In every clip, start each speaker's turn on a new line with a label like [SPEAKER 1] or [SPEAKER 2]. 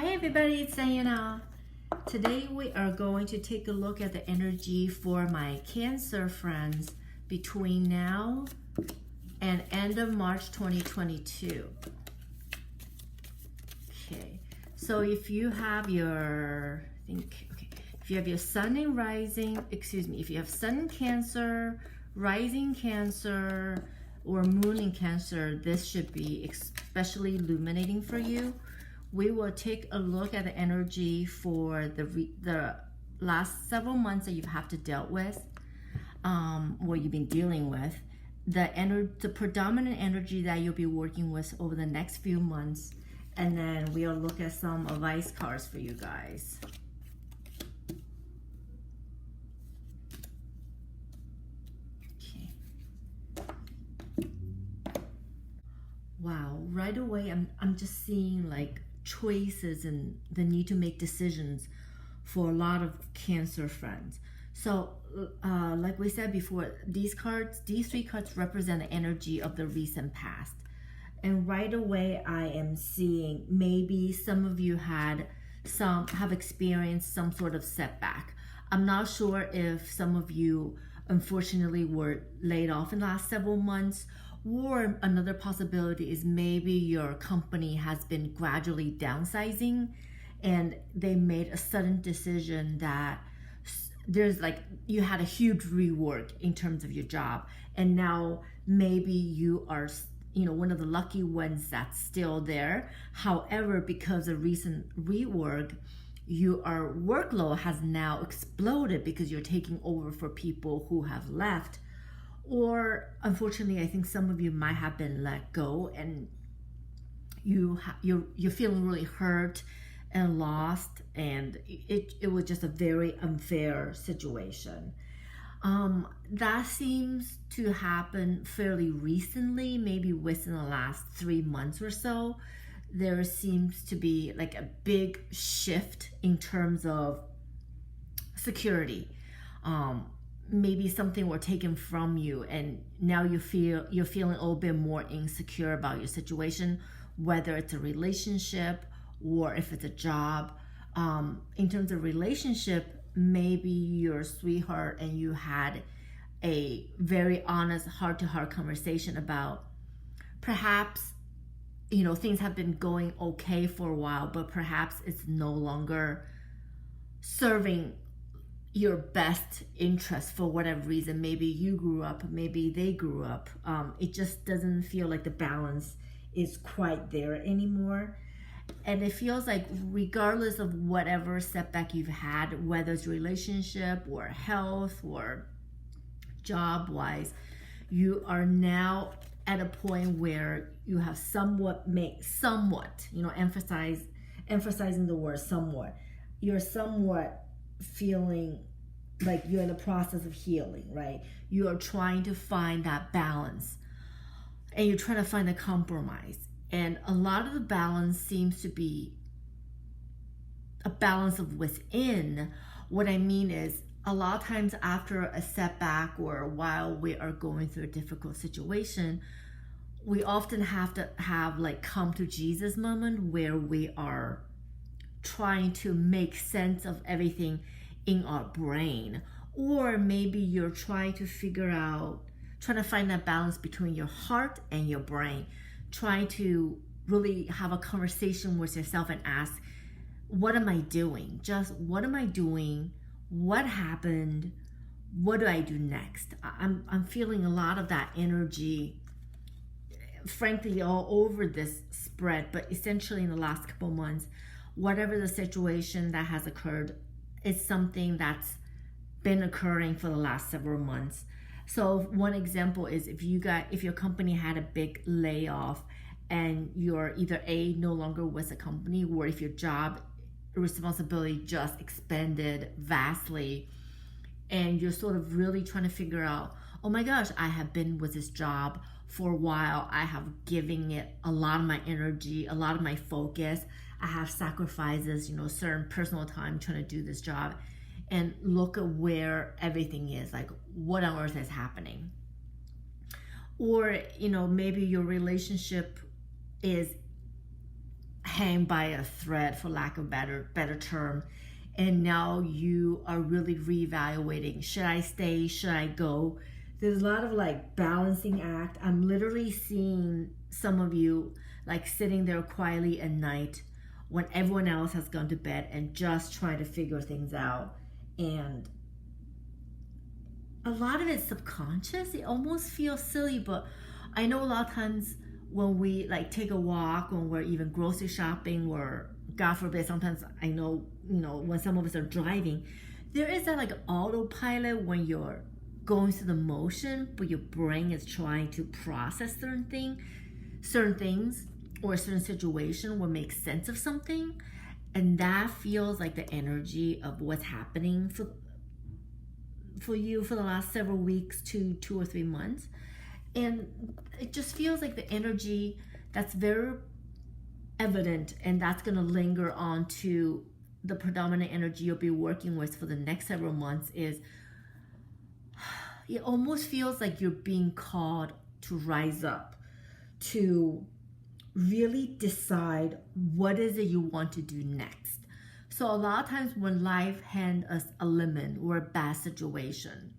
[SPEAKER 1] Hi everybody, it's Diana. Today we are going to take a look at the energy for my Cancer friends between now and end of March 2022. Okay, so if you have your, if you have your sun and rising, if you have sun in Cancer, rising Cancer, or moon in Cancer, this should be especially illuminating for you. We will take a look at the energy for the last several months that you have to deal with, what you've been dealing with, the predominant energy that you'll be working with over the next few months, and then we'll look at some advice cards for you guys. Wow, right away I'm just seeing like choices and the need to make decisions for a lot of Cancer friends. So like we said before, these three cards represent the energy of the recent past. And right away I am seeing maybe some of you have experienced some sort of setback. I'm not sure if some of you unfortunately were laid off in the last several months, or another possibility is maybe your company has been gradually downsizing and they made a sudden decision that you had a huge rework in terms of your job, and now maybe you are one of the lucky ones that's still there. However, because of recent rework, your workload has now exploded because you're taking over for people who have left. Or unfortunately, I think some of you might have been let go, and you're feeling really hurt and lost, and it was just a very unfair situation. That seems to happen fairly recently, maybe within the last 3 months or so. There seems to be like a big shift in terms of security. Maybe something were taken from you, and now you're feeling a little bit more insecure about your situation, whether it's a relationship or if it's a job. In terms of relationship, maybe you're a sweetheart and you had a very honest heart-to-heart conversation about perhaps things have been going okay for a while, but perhaps it's no longer serving your best interest for whatever reason. Maybe you grew up, maybe they grew up. It just doesn't feel like the balance is quite there anymore. And it feels like regardless of whatever setback you've had, whether it's relationship or health or job wise, you are now at a point where you have emphasizing the word somewhat. You're somewhat feeling like you're in the process of healing, right? You are trying to find that balance, and you're trying to find a compromise. And a lot of the balance seems to be a balance of within. What I mean is, a lot of times after a setback or while we are going through a difficult situation, we often have to have like come to Jesus moment where we are trying to make sense of everything in our brain. Or maybe you're trying to find that balance between your heart and your brain, trying to really have a conversation with yourself and ask, what am I doing? Just what am I doing? What happened? What do I do next? I'm feeling a lot of that energy, frankly, all over this spread, but essentially in the last couple months, whatever the situation that has occurred, it's something that's been occurring for the last several months. So one example is if your company had a big layoff and you're either no longer with a company, or if your job responsibility just expanded vastly and you're sort of really trying to figure out, oh my gosh, I have been with this job for a while. I have given it a lot of my energy, a lot of my focus. I have sacrifices, certain personal time trying to do this job, and look at where everything is, like what on earth is happening. Or, maybe your relationship hang by a thread, for lack of better term, and now you are really reevaluating, should I stay, should I go? There's a lot of like balancing act. I'm literally seeing some of you like sitting there quietly at night when everyone else has gone to bed and just trying to figure things out. And a lot of it's subconscious. It almost feels silly, but I know a lot of times when we like take a walk, when we're even grocery shopping, or God forbid, sometimes I know, when some of us are driving, there is that like autopilot when you're going through the motion, but your brain is trying to process certain things, or a certain situation will make sense of something. And that feels like the energy of what's happening for you for the last several weeks to 2 or 3 months. And it just feels like the energy that's very evident, and that's going to linger on to the predominant energy you'll be working with for the next several months. Is it almost feels like you're being called to rise up, to really decide what is it you want to do next. So a lot of times when life hands us a lemon or a bad situation,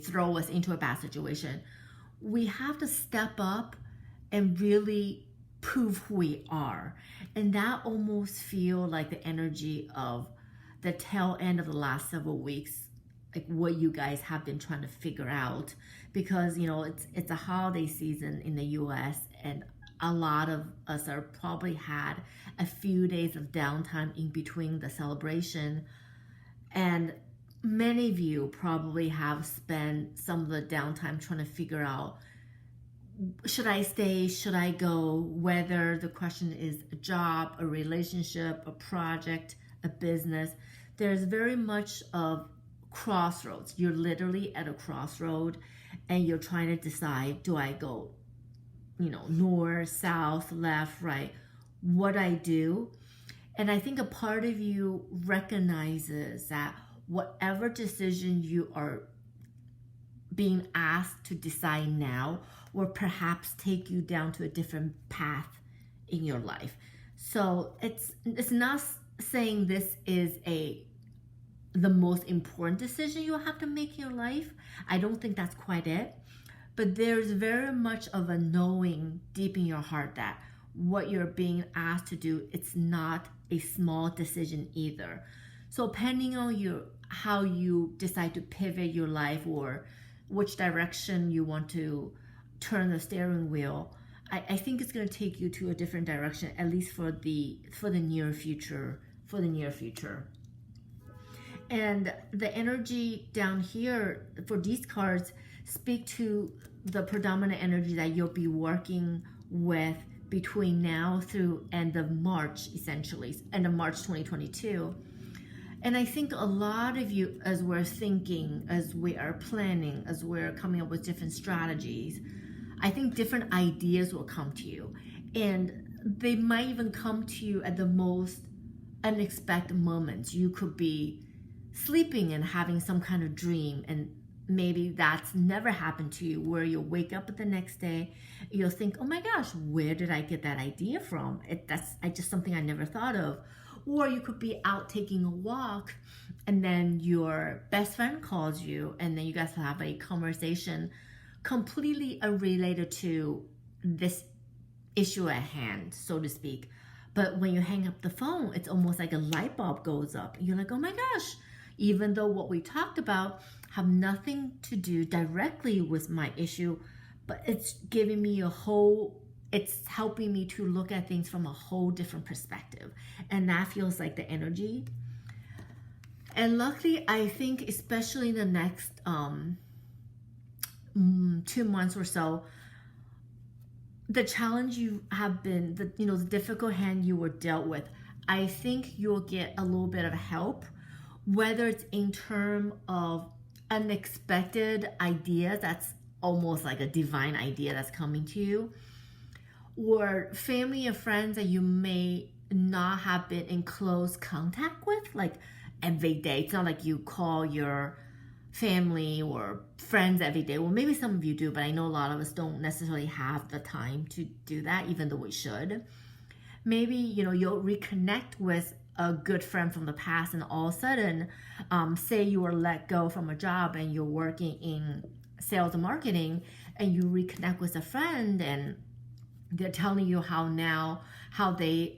[SPEAKER 1] throw us into a bad situation, we have to step up and really prove who we are. And that almost feel like the energy of the tail end of the last several weeks, like what you guys have been trying to figure out. Because it's a holiday season in the US, and a lot of us are probably had a few days of downtime in between the celebration, and many of you probably have spent some of the downtime trying to figure out, should I stay, should I go, whether the question is a job, a relationship, a project, a business. There's very much of crossroads. You're literally at a crossroad, and you're trying to decide, do I go north, south, left, right, what I do. And I think a part of you recognizes that whatever decision you are being asked to decide now will perhaps take you down to a different path in your life. So it's not saying this is the most important decision you have to make in your life. I don't think that's quite it. But there's very much of a knowing deep in your heart that what you're being asked to do, it's not a small decision either. So depending on how you decide to pivot your life, or which direction you want to turn the steering wheel, I think it's going to take you to a different direction, at least for the near future. And the energy down here for these cards speak to the predominant energy that you'll be working with between now through end of March, essentially, end of March 2022. And I think a lot of you, as we're thinking, as we are planning, as we're coming up with different strategies, I think different ideas will come to you. And they might even come to you at the most unexpected moments. You could be sleeping and having some kind of dream, and maybe that's never happened to you, where you'll wake up the next day, you'll think, oh my gosh, where did I get that idea from? That's just something I never thought of. Or you could be out taking a walk, and then your best friend calls you, and then you guys have a conversation completely unrelated to this issue at hand, so to speak. But when you hang up the phone, it's almost like a light bulb goes up. You're like, oh my gosh, even though what we talked about have nothing to do directly with my issue, but it's giving me it's helping me to look at things from a whole different perspective. And that feels like the energy. And luckily, I think especially in the next 2 months or so, the challenge you have been, the difficult hand you were dealt with, I think you'll get a little bit of help, whether it's in terms of unexpected ideas, that's almost like a divine idea that's coming to you, or family and friends that you may not have been in close contact with, like every day. It's not like you call your family or friends every day. Well, maybe some of you do, but I know a lot of us don't necessarily have the time to do that, even though we should. Maybe, you'll reconnect with a good friend from the past, and all of a sudden, say you were let go from a job and you're working in sales and marketing, and you reconnect with a friend and they're telling you how they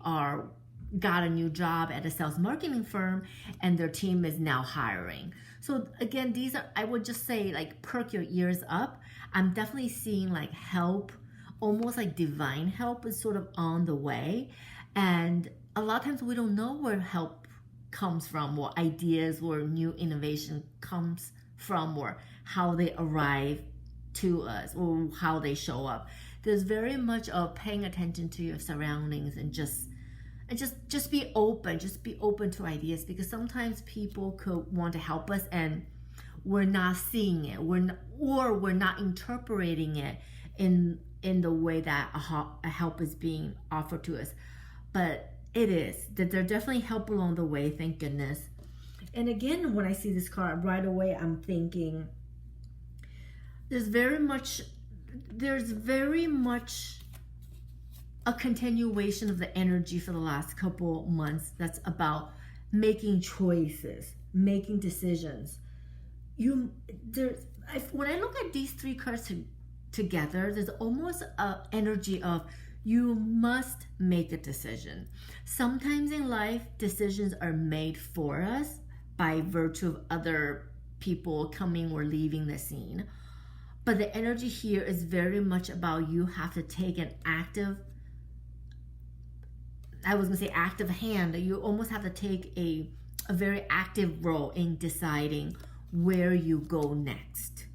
[SPEAKER 1] got a new job at a sales marketing firm and their team is now hiring. So again, these are, I would just say, like, perk your ears up. I'm definitely seeing like help, almost like divine help is sort of on the way. And a lot of times we don't know where help comes from, or ideas or new innovation comes from, or how they arrive to us, or how they show up. There's very much of paying attention to your surroundings and just be open. Just be open to ideas, because sometimes people could want to help us and we're not seeing it. We're not interpreting it in the way that a help is being offered to us. But it is that there's definitely help along the way. Thank goodness. And again, when I see this card right away, I'm thinking there's very much a continuation of the energy for the last couple months that's about making choices, making decisions. When I look at these three cards together, there's almost an energy of you must make a decision. Sometimes in life, decisions are made for us by virtue of other people coming or leaving the scene. But the energy here is very much about you have to take an active hand. You almost have to take a very active role in deciding where you go next.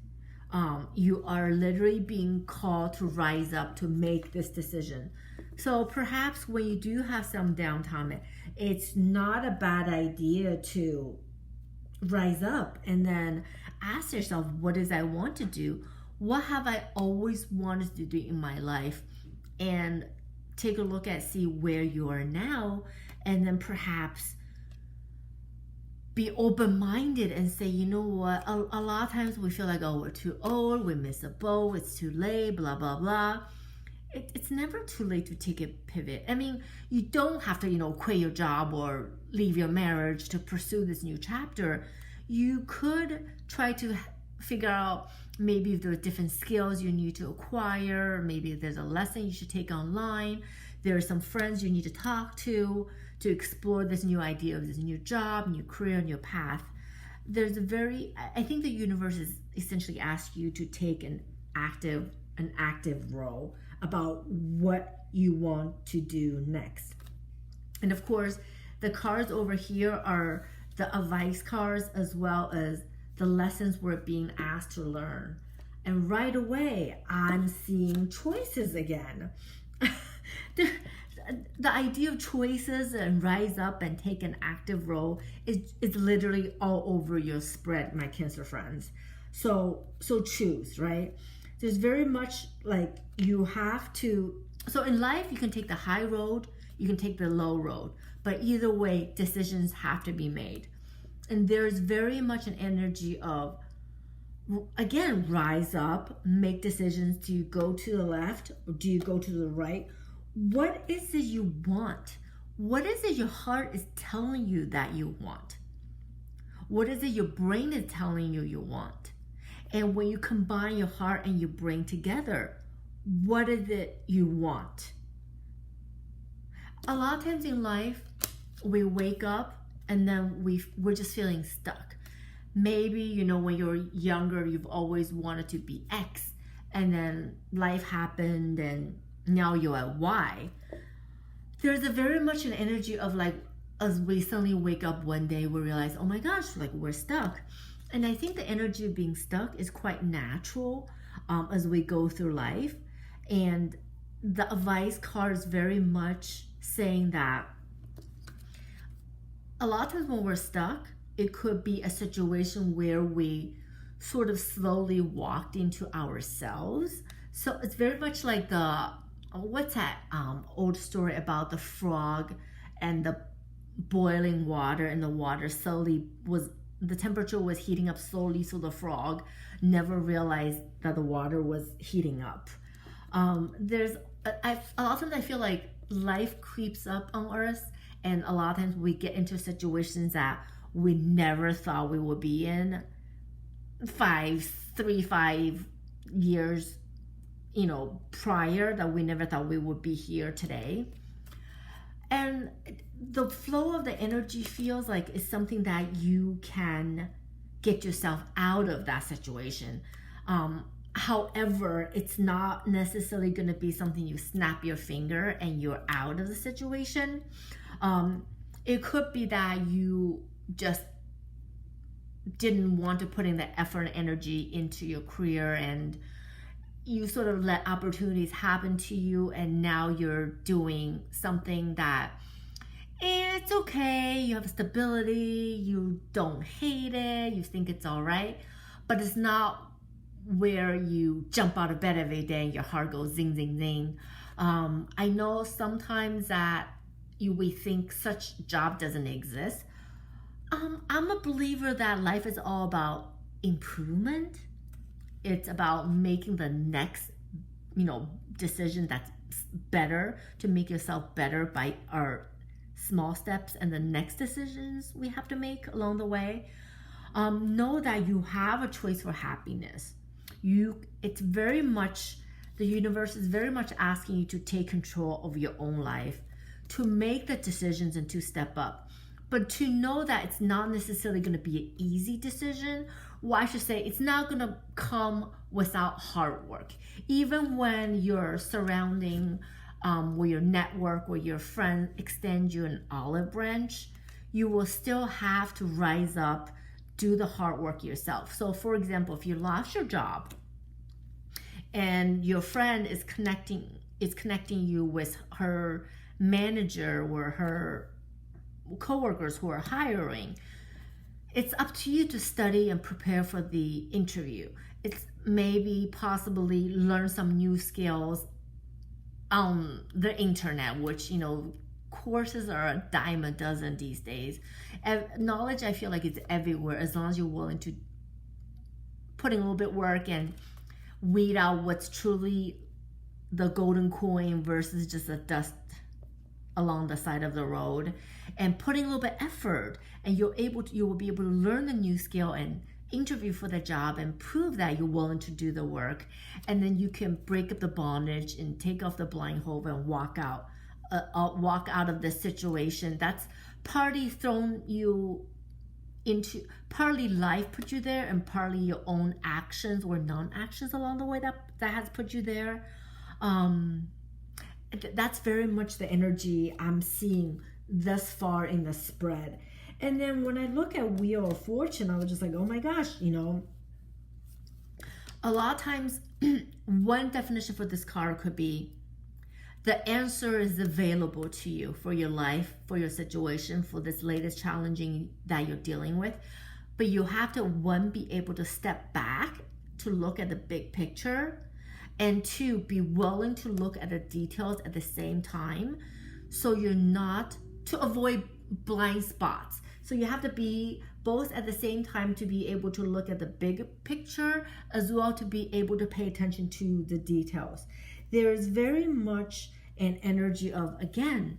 [SPEAKER 1] You are literally being called to rise up to make this decision. So perhaps when you do have some downtime, it's not a bad idea to rise up and then ask yourself, what is I want to do? What have I always wanted to do in my life? And take a look at, see where you are now, and then perhaps be open-minded and say, you know what, a lot of times we feel like, oh, we're too old, we miss a boat, it's too late, blah, blah, blah. It's never too late to take a pivot. I mean, you don't have to, quit your job or leave your marriage to pursue this new chapter. You could try to figure out maybe if there are different skills you need to acquire, maybe if there's a lesson you should take online, there are some friends you need to talk to explore this new idea of this new job, new career, new path. I think the universe is essentially asking you to take an active role about what you want to do next. And of course, the cards over here are the advice cards, as well as the lessons we're being asked to learn. And right away, I'm seeing choices again. The idea of choices and rise up and take an active role is literally all over your spread, my Cancer friends. So choose, right? There's very much like you have to. So in life, you can take the high road, you can take the low road, but either way, decisions have to be made. And there's very much an energy of, again, rise up, make decisions. Do you go to the left or do you go to the right? What is it you want? What is it your heart is telling you that you want? What is it your brain is telling you want? And when you combine your heart and your brain together, what is it you want? A lot of times in life, we wake up and then we're just feeling stuck. Maybe, when you're younger, you've always wanted to be X, and then life happened and now you're at Y. There's a very much an energy of like, as we suddenly wake up one day, we realize, oh my gosh, like we're stuck. And I think the energy of being stuck is quite natural as we go through life. And the advice card is very much saying that a lot of times when we're stuck, it could be a situation where we sort of slowly walked into ourselves. So it's very much like what's that old story about the frog and the boiling water, and the water slowly was the temperature was heating up slowly, so the frog never realized that the water was heating up. There's a lot of times I feel like life creeps up on Earth, and a lot of times we get into situations that we never thought we would be in 5 years, prior, that we never thought we would be here today. And the flow of the energy feels like it's something that you can get yourself out of that situation. However, it's not necessarily going to be something you snap your finger and you're out of the situation. It could be that you just didn't want to put in the effort and energy into your career, and you sort of let opportunities happen to you, and now you're doing something that it's okay, you have stability, you don't hate it, you think it's all right, but it's not where you jump out of bed every day and your heart goes zing, zing, zing. I know sometimes that we think such job doesn't exist. I'm a believer that life is all about improvement. It's about making the next, decision that's better, to make yourself better by our small steps and the next decisions we have to make along the way. Know that you have a choice for happiness. It's very much, the universe is very much asking you to take control of your own life, to make the decisions and to step up. But to know that it's not necessarily going to be an easy decision, or I should say, it's not going to come without hard work. Even when your surrounding, where your network or your friends extend you an olive branch, you will still have to rise up, do the hard work yourself. So for example, if you lost your job and your friend is connecting you with her manager or her coworkers who are hiring, it's up to you to study and prepare for the interview. It's maybe possibly learn some new skills on the internet, which courses are a dime a dozen these days. And knowledge, I feel like, it's everywhere, as long as you're willing to put in a little bit work and weed out what's truly the golden coin versus just the dust along the side of the road, and putting a little bit effort, and you will be able to learn a new skill and interview for the job and prove that you're willing to do the work, and then you can break up the bondage and take off the blindfold and walk out of the situation that's partly thrown you into, partly life put you there, and partly your own actions or non-actions along the way that has put you there. That's very much the energy I'm seeing thus far in the spread. And then when I look at Wheel of Fortune, I was just like, oh my gosh, a lot of times one definition for this card could be the answer is available to you for your life, for your situation, for this latest challenging that you're dealing with. But you have to, one, be able to step back to look at the big picture, and two, be willing to look at the details at the same time, so you're not, to avoid blind spots. So you have to be both at the same time to be able to look at the big picture, as well to be able to pay attention to the details. There's very much an energy of, again,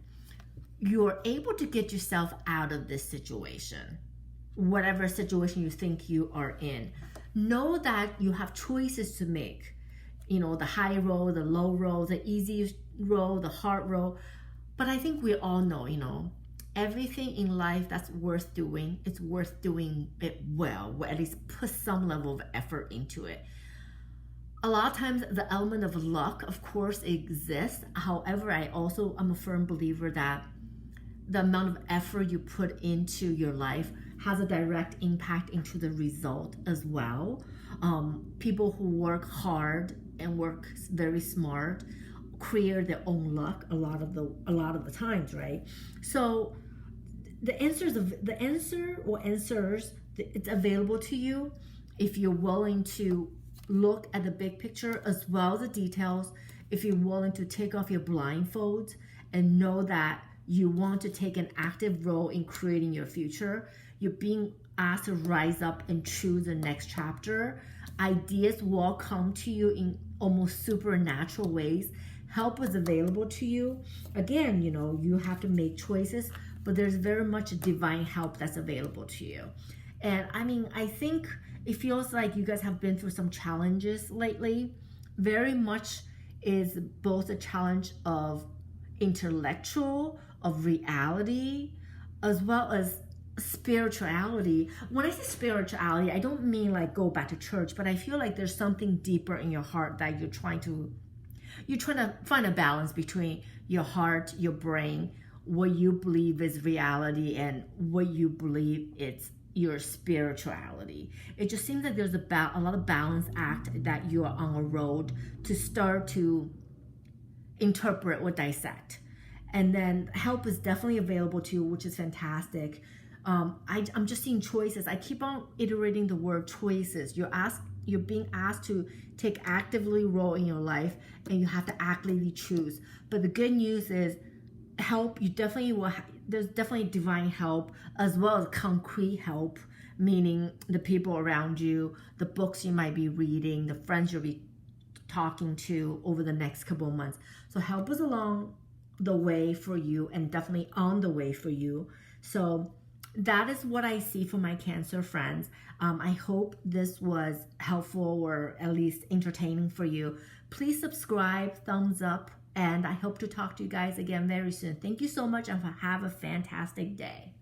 [SPEAKER 1] you're able to get yourself out of this situation, whatever situation you think you are in. Know that you have choices to make. The high road, the low road, the easy road, the hard road. But I think we all know, everything in life that's worth doing, it's worth doing it well, or at least put some level of effort into it. A lot of times the element of luck, of course, exists. However, I'm a firm believer that the amount of effort you put into your life has a direct impact into the result as well. People who work hard and work very smart create their own luck a lot of the times, right? So the answer or answers, it's available to you if you're willing to look at the big picture as well as the details. If you're willing to take off your blindfolds and know that you want to take an active role in creating your future, you're being asked to rise up and choose the next chapter. Ideas will come to you in almost supernatural ways. Help is available to you. Again, you have to make choices, but there's very much divine help that's available to you. And I think it feels like you guys have been through some challenges lately. Very much is both a challenge of intellectual, of reality, as well as spirituality. When I say spirituality, I don't mean like go back to church, but I feel like there's something deeper in your heart that you're trying to find a balance between your heart, your brain, what you believe is reality, and what you believe it's your spirituality. It just seems like there's a lot of balance act that you are on a road to start to interpret or dissect. And then help is definitely available to you, which is fantastic. I'm just seeing choices. I keep on iterating the word choices. You're being asked to take actively role in your life, and you have to actively choose. But the good news is help. You definitely will. There's definitely divine help as well as concrete help, meaning the people around you, the books you might be reading, the friends you'll be talking to over the next couple of months. So help is along the way for you and definitely on the way for you. So that is what I see for my Cancer friends. I hope this was helpful or at least entertaining for you. Please subscribe, thumbs up, and I hope to talk to you guys again very soon. Thank you so much and have a fantastic day.